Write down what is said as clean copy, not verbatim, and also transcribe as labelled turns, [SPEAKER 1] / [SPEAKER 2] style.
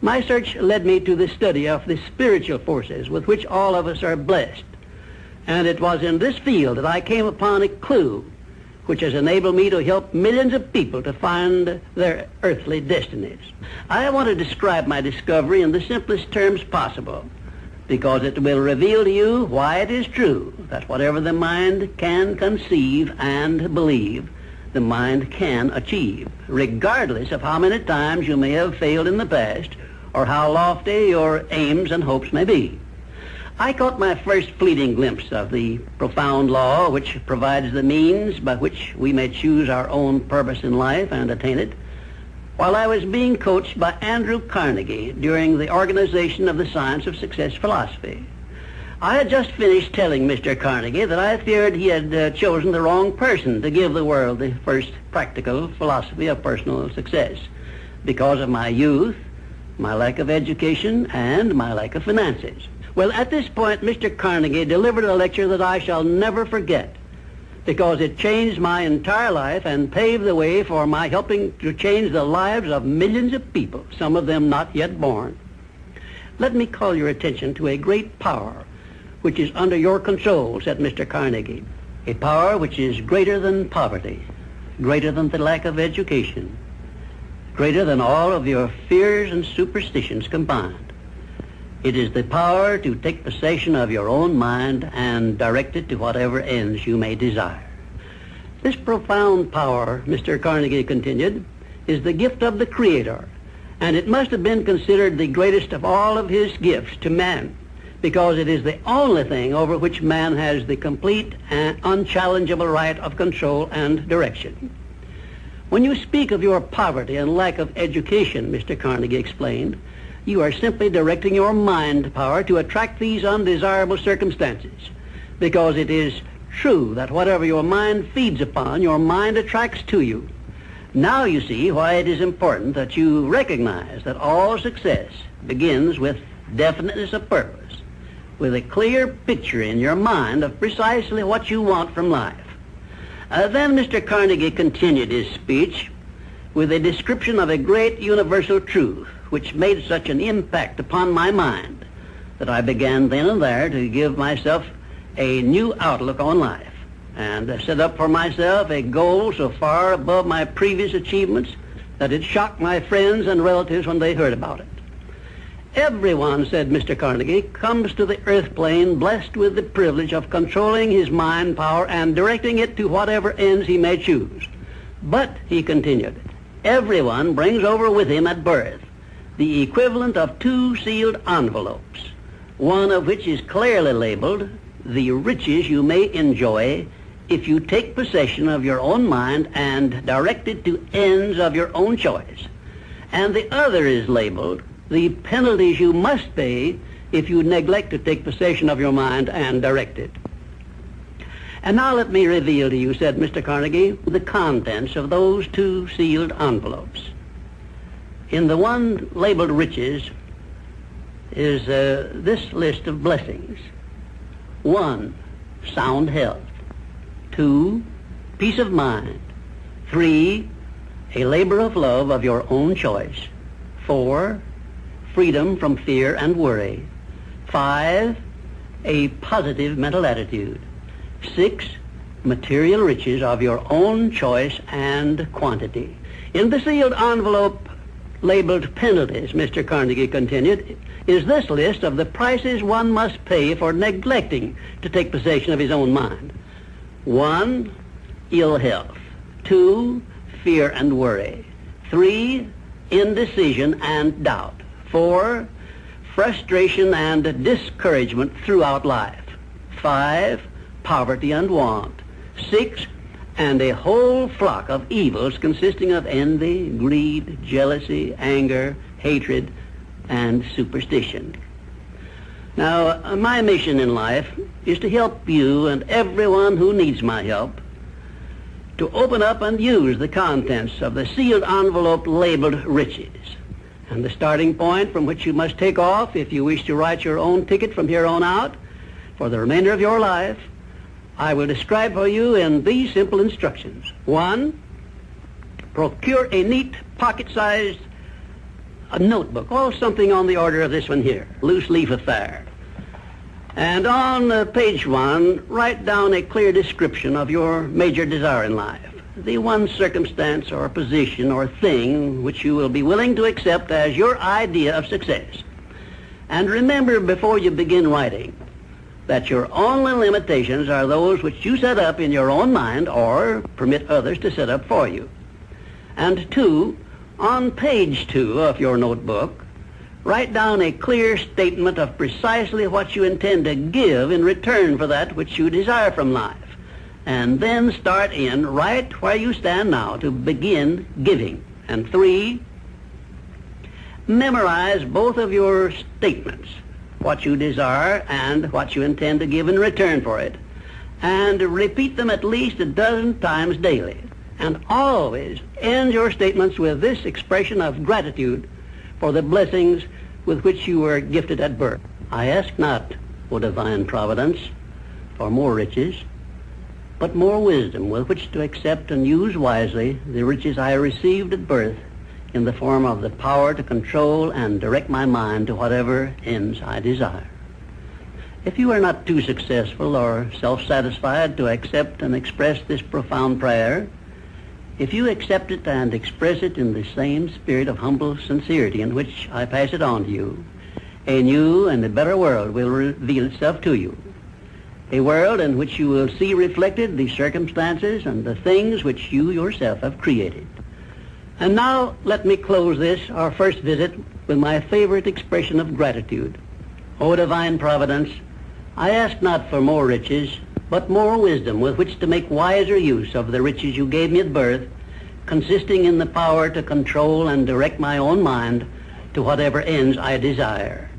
[SPEAKER 1] My search led me to the study of the spiritual forces with which all of us are blessed. And it was in this field that I came upon a clue which has enabled me to help millions of people to find their earthly destinies. I want to describe my discovery in the simplest terms possible, because it will reveal to you why it is true that whatever the mind can conceive and believe, the mind can achieve, regardless of how many times you may have failed in the past or how lofty your aims and hopes may be. I caught my first fleeting glimpse of the profound law which provides the means by which we may choose our own purpose in life and attain it, while I was being coached by Andrew Carnegie during the organization of the Science of Success philosophy. I had just finished telling Mr. Carnegie that I feared he had chosen the wrong person to give the world the first practical philosophy of personal success because of my youth, my lack of education, and my lack of finances. Well, at this point, Mr. Carnegie delivered a lecture that I shall never forget, because it changed my entire life and paved the way for my helping to change the lives of millions of people, some of them not yet born. Let me call your attention to a great power which is under your control, said Mr. Carnegie, a power which is greater than poverty, greater than the lack of education, greater than all of your fears and superstitions combined. It is the power to take possession of your own mind and direct it to whatever ends you may desire. This profound power, Mr. Carnegie continued, is the gift of the Creator, and it must have been considered the greatest of all of his gifts to man, because it is the only thing over which man has the complete and unchallengeable right of control and direction. When you speak of your poverty and lack of education, Mr. Carnegie explained, you are simply directing your mind power to attract these undesirable circumstances, because it is true that whatever your mind feeds upon, your mind attracts to you. Now you see why it is important that you recognize that all success begins with definiteness of purpose, with a clear picture in your mind of precisely what you want from life. Then Mr. Carnegie continued his speech with a description of a great universal truth which made such an impact upon my mind that I began then and there to give myself a new outlook on life and set up for myself a goal so far above my previous achievements that it shocked my friends and relatives when they heard about it. Everyone, said Mr. Carnegie, comes to the earth plane blessed with the privilege of controlling his mind power and directing it to whatever ends he may choose. But, he continued, everyone brings over with him at birth the equivalent of 2 sealed envelopes, one of which is clearly labeled the riches you may enjoy if you take possession of your own mind and direct it to ends of your own choice, and the other is labeled the penalties you must pay if you neglect to take possession of your mind and direct it. And now let me reveal to you, said Mr. Carnegie, the contents of those 2 sealed envelopes. In the one labeled riches is this list of blessings. 1, sound health. 2, peace of mind. 3, a labor of love of your own choice. 4, freedom from fear and worry. 5, a positive mental attitude. 6, material riches of your own choice and quantity. In the sealed envelope labeled penalties, Mr. Carnegie continued, is this list of the prices one must pay for neglecting to take possession of his own mind. 1, ill health. 2, fear and worry. 3, indecision and doubt. 4, frustration and discouragement throughout life. 5, poverty and want. 6, and a whole flock of evils consisting of envy, greed, jealousy, anger, hatred, and superstition. Now, my mission in life is to help you and everyone who needs my help to open up and use the contents of the sealed envelope labeled riches. And the starting point from which you must take off if you wish to write your own ticket from here on out for the remainder of your life, I will describe for you in these simple instructions. 1, procure a neat pocket-sized a notebook, or something on the order of this one here, loose leaf affair. And on page 1, write down a clear description of your major desire in life, the one circumstance or position or thing which you will be willing to accept as your idea of success. And remember before you begin writing that your only limitations are those which you set up in your own mind or permit others to set up for you. And 2, on page 2 of your notebook, write down a clear statement of precisely what you intend to give in return for that which you desire from life. And then start in right where you stand now to begin giving. And 3, memorize both of your statements, what you desire and what you intend to give in return for it, and repeat them at least a dozen times daily. And always end your statements with this expression of gratitude for the blessings with which you were gifted at birth. I ask not, O divine providence, for more riches, but more wisdom with which to accept and use wisely the riches I received at birth in the form of the power to control and direct my mind to whatever ends I desire. If you are not too successful or self-satisfied to accept and express this profound prayer, if you accept it and express it in the same spirit of humble sincerity in which I pass it on to you, a new and a better world will reveal itself to you. A world in which you will see reflected the circumstances and the things which you yourself have created. And now let me close this, our first visit, with my favorite expression of gratitude. O divine providence, I ask not for more riches, but more wisdom with which to make wiser use of the riches you gave me at birth, consisting in the power to control and direct my own mind to whatever ends I desire.